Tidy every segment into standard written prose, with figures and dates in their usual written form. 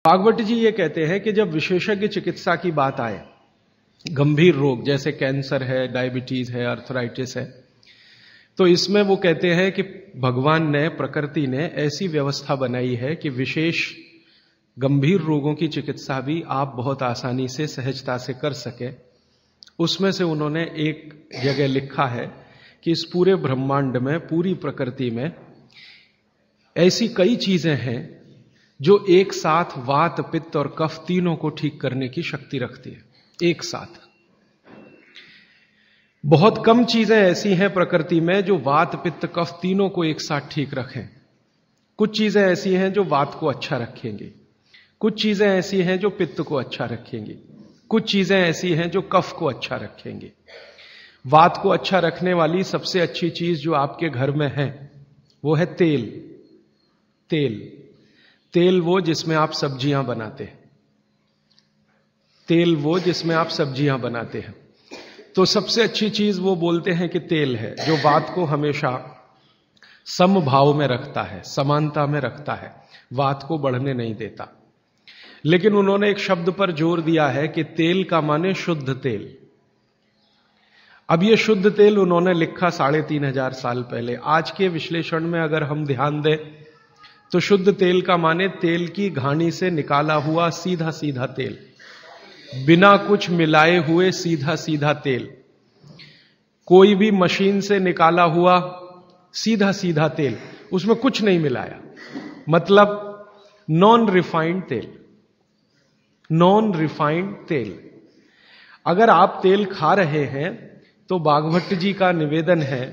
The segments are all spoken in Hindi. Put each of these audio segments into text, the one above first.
भागवत जी ये कहते हैं कि जब विशेषज्ञ चिकित्सा की बात आए, गंभीर रोग जैसे कैंसर है, डायबिटीज है, अर्थराइटिस है, तो इसमें वो कहते हैं कि भगवान ने, प्रकृति ने ऐसी व्यवस्था बनाई है कि विशेष गंभीर रोगों की चिकित्सा भी आप बहुत आसानी से, सहजता से कर सके। उसमें से उन्होंने एक जगह लिखा है कि इस पूरे ब्रह्मांड में, पूरी प्रकृति में ऐसी कई चीजें हैं जो एक साथ वात, पित्त और कफ तीनों को ठीक करने की शक्ति रखती है। एक साथ बहुत कम चीजें ऐसी हैं प्रकृति में जो वात, पित्त, कफ तीनों को एक साथ ठीक रखें। कुछ चीजें ऐसी हैं जो वात को अच्छा रखेंगी, कुछ चीजें ऐसी हैं जो पित्त को अच्छा रखेंगी, कुछ चीजें ऐसी हैं जो कफ को अच्छा रखेंगी। वात को अच्छा रखने वाली सबसे अच्छी चीज जो आपके घर में है वो है तेल। तेल वो जिसमें आप सब्जियां बनाते हैं, तेल वो जिसमें आप सब्जियां बनाते हैं। तो सबसे अच्छी चीज वो बोलते हैं कि तेल है, जो वात को हमेशा समभाव में रखता है, समानता में रखता है, वात को बढ़ने नहीं देता। लेकिन उन्होंने एक शब्द पर जोर दिया है कि तेल का माने शुद्ध तेल। अब ये शुद्ध तेल उन्होंने लिखा 3500 साल पहले। आज के विश्लेषण में अगर हम ध्यान दें तो शुद्ध तेल का माने तेल की घानी से निकाला हुआ सीधा सीधा तेल, बिना कुछ मिलाए हुए सीधा सीधा तेल, कोई भी मशीन से निकाला हुआ सीधा सीधा तेल, उसमें कुछ नहीं मिलाया, मतलब नॉन रिफाइंड तेल। नॉन रिफाइंड तेल। अगर आप तेल खा रहे हैं तो भागवत जी का निवेदन है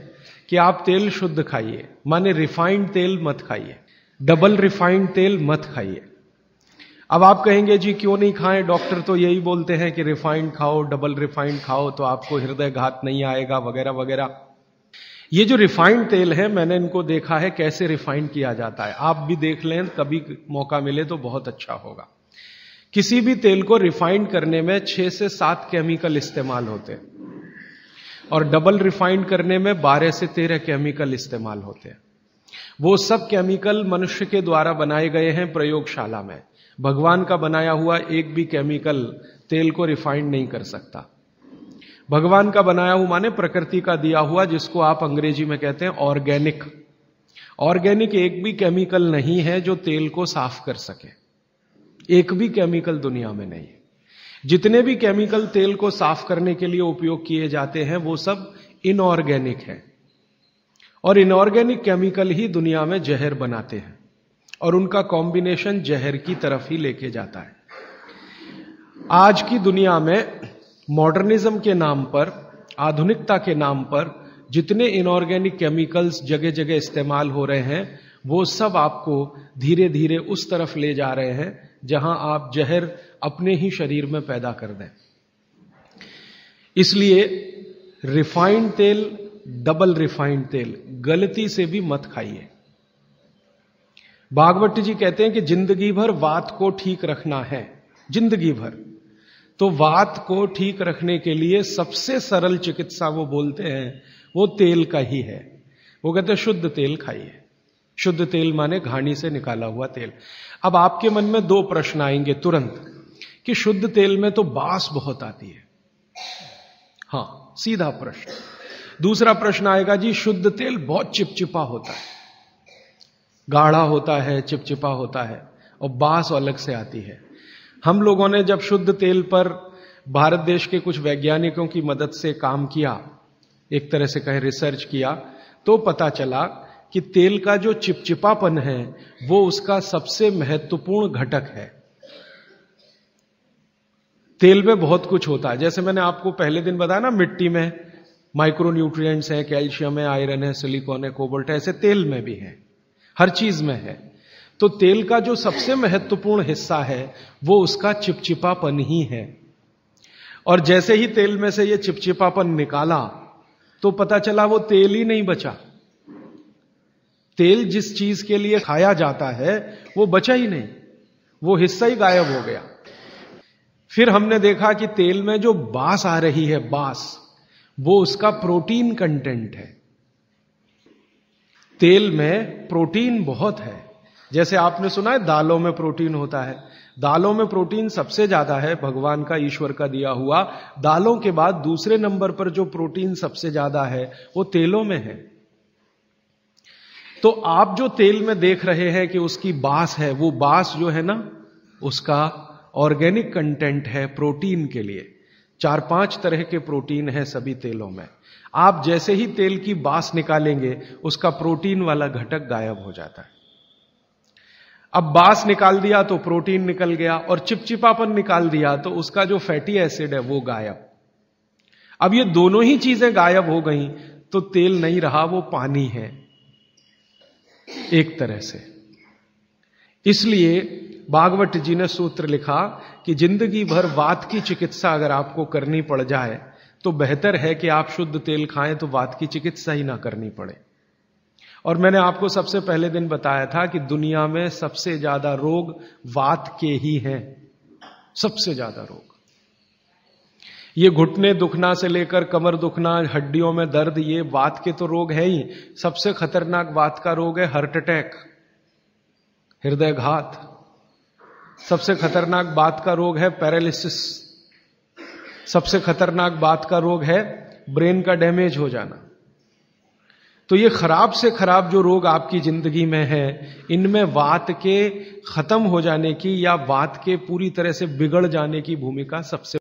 कि आप तेल शुद्ध खाइए, माने रिफाइंड तेल मत खाइए, डबल रिफाइंड तेल मत खाइए। अब आप कहेंगे जी क्यों नहीं खाएं, डॉक्टर तो यही बोलते हैं कि रिफाइंड खाओ, डबल रिफाइंड खाओ तो आपको हृदय घात नहीं आएगा, वगैरह वगैरह। ये जो रिफाइंड तेल है, मैंने इनको देखा है कैसे रिफाइंड किया जाता है। आप भी देख लें, कभी मौका मिले तो बहुत अच्छा होगा। किसी भी तेल को रिफाइंड करने में 6 से 7 केमिकल इस्तेमाल होते हैं और डबल रिफाइंड करने में 12 से 13 केमिकल इस्तेमाल होते हैं। वो सब केमिकल मनुष्य के द्वारा बनाए गए हैं प्रयोगशाला में। भगवान का बनाया हुआ एक भी केमिकल तेल को रिफाइंड नहीं कर सकता। भगवान का बनाया हुआ माने प्रकृति का दिया हुआ, जिसको आप अंग्रेजी में कहते हैं ऑर्गेनिक। ऑर्गेनिक एक भी केमिकल नहीं है जो तेल को साफ कर सके, एक भी केमिकल दुनिया में नहीं है। जितने भी केमिकल तेल को साफ करने के लिए उपयोग किए जाते हैं वो सब इनऑर्गेनिक है, और इनऑर्गेनिक केमिकल ही दुनिया में जहर बनाते हैं और उनका कॉम्बिनेशन जहर की तरफ ही लेके जाता है। आज की दुनिया में मॉडर्निज्म के नाम पर, आधुनिकता के नाम पर जितने इनऑर्गेनिक केमिकल्स जगह जगह इस्तेमाल हो रहे हैं, वो सब आपको धीरे धीरे उस तरफ ले जा रहे हैं जहां आप जहर अपने ही शरीर में पैदा कर दें। इसलिए रिफाइंड तेल, डबल रिफाइंड तेल गलती से भी मत खाइए। भागवत जी कहते हैं कि जिंदगी भर वात को ठीक रखना है, जिंदगी भर। तो वात को ठीक रखने के लिए सबसे सरल चिकित्सा वो बोलते हैं वो तेल का ही है। वो कहते हैं शुद्ध तेल खाइए। शुद्ध तेल माने घानी से निकाला हुआ तेल। अब आपके मन में 2 प्रश्न आएंगे तुरंत कि शुद्ध तेल में तो बास बहुत आती है। हां, सीधा प्रश्न। दूसरा प्रश्न आएगा जी शुद्ध तेल बहुत चिपचिपा होता है, गाढ़ा होता है, चिपचिपा होता है और बास अलग से आती है। हम लोगों ने जब शुद्ध तेल पर भारत देश के कुछ वैज्ञानिकों की मदद से काम किया, एक तरह से कहें रिसर्च किया, तो पता चला कि तेल का जो चिपचिपापन है वो उसका सबसे महत्वपूर्ण घटक है। तेल में बहुत कुछ होता है, जैसे मैंने आपको पहले दिन बताया ना, मिट्टी में माइक्रो न्यूट्रिएंट्स है, कैल्शियम है, आयरन है, सिलिकॉन है, कोबाल्ट है, ऐसे तेल में भी है, हर चीज में है। तो तेल का जो सबसे महत्वपूर्ण हिस्सा है वो उसका चिपचिपापन ही है। और जैसे ही तेल में से ये चिपचिपापन निकाला तो पता चला वो तेल ही नहीं बचा। तेल जिस चीज के लिए खाया जाता है वो बचा ही नहीं, वो हिस्सा ही गायब हो गया। फिर हमने देखा कि तेल में जो बास आ रही है, बास, वो उसका प्रोटीन कंटेंट है। तेल में प्रोटीन बहुत है। जैसे आपने सुना है दालों में प्रोटीन होता है, दालों में प्रोटीन सबसे ज्यादा है, भगवान का, ईश्वर का दिया हुआ। दालों के बाद दूसरे नंबर पर जो प्रोटीन सबसे ज्यादा है वो तेलों में है। तो आप जो तेल में देख रहे हैं कि उसकी बास है, वो बास जो है ना, उसका ऑर्गेनिक कंटेंट है प्रोटीन के लिए। 4-5 तरह के प्रोटीन है सभी तेलों में। आप जैसे ही तेल की बास निकालेंगे, उसका प्रोटीन वाला घटक गायब हो जाता है। अब बास निकाल दिया तो प्रोटीन निकल गया, और चिपचिपापन निकाल दिया तो उसका जो फैटी एसिड है वो गायब। अब ये दोनों ही चीजें गायब हो गई तो तेल नहीं रहा, वो पानी है एक तरह से। इसलिए भागवत जी ने सूत्र लिखा कि जिंदगी भर वात की चिकित्सा अगर आपको करनी पड़ जाए तो बेहतर है कि आप शुद्ध तेल खाएं, तो वात की चिकित्सा ही ना करनी पड़े। और मैंने आपको सबसे पहले दिन बताया था कि दुनिया में सबसे ज्यादा रोग वात के ही हैं, सबसे ज्यादा रोग। ये घुटने दुखना से लेकर कमर दुखना, हड्डियों में दर्द, ये वात के तो रोग है ही। सबसे खतरनाक वात का रोग है हार्ट अटैक, हृदयघात। सबसे खतरनाक बात का रोग है पैरालिसिस। सबसे खतरनाक बात का रोग है ब्रेन का डैमेज हो जाना। तो ये खराब से खराब जो रोग आपकी जिंदगी में है, इनमें वात के खत्म हो जाने की या वात के पूरी तरह से बिगड़ जाने की भूमिका सबसे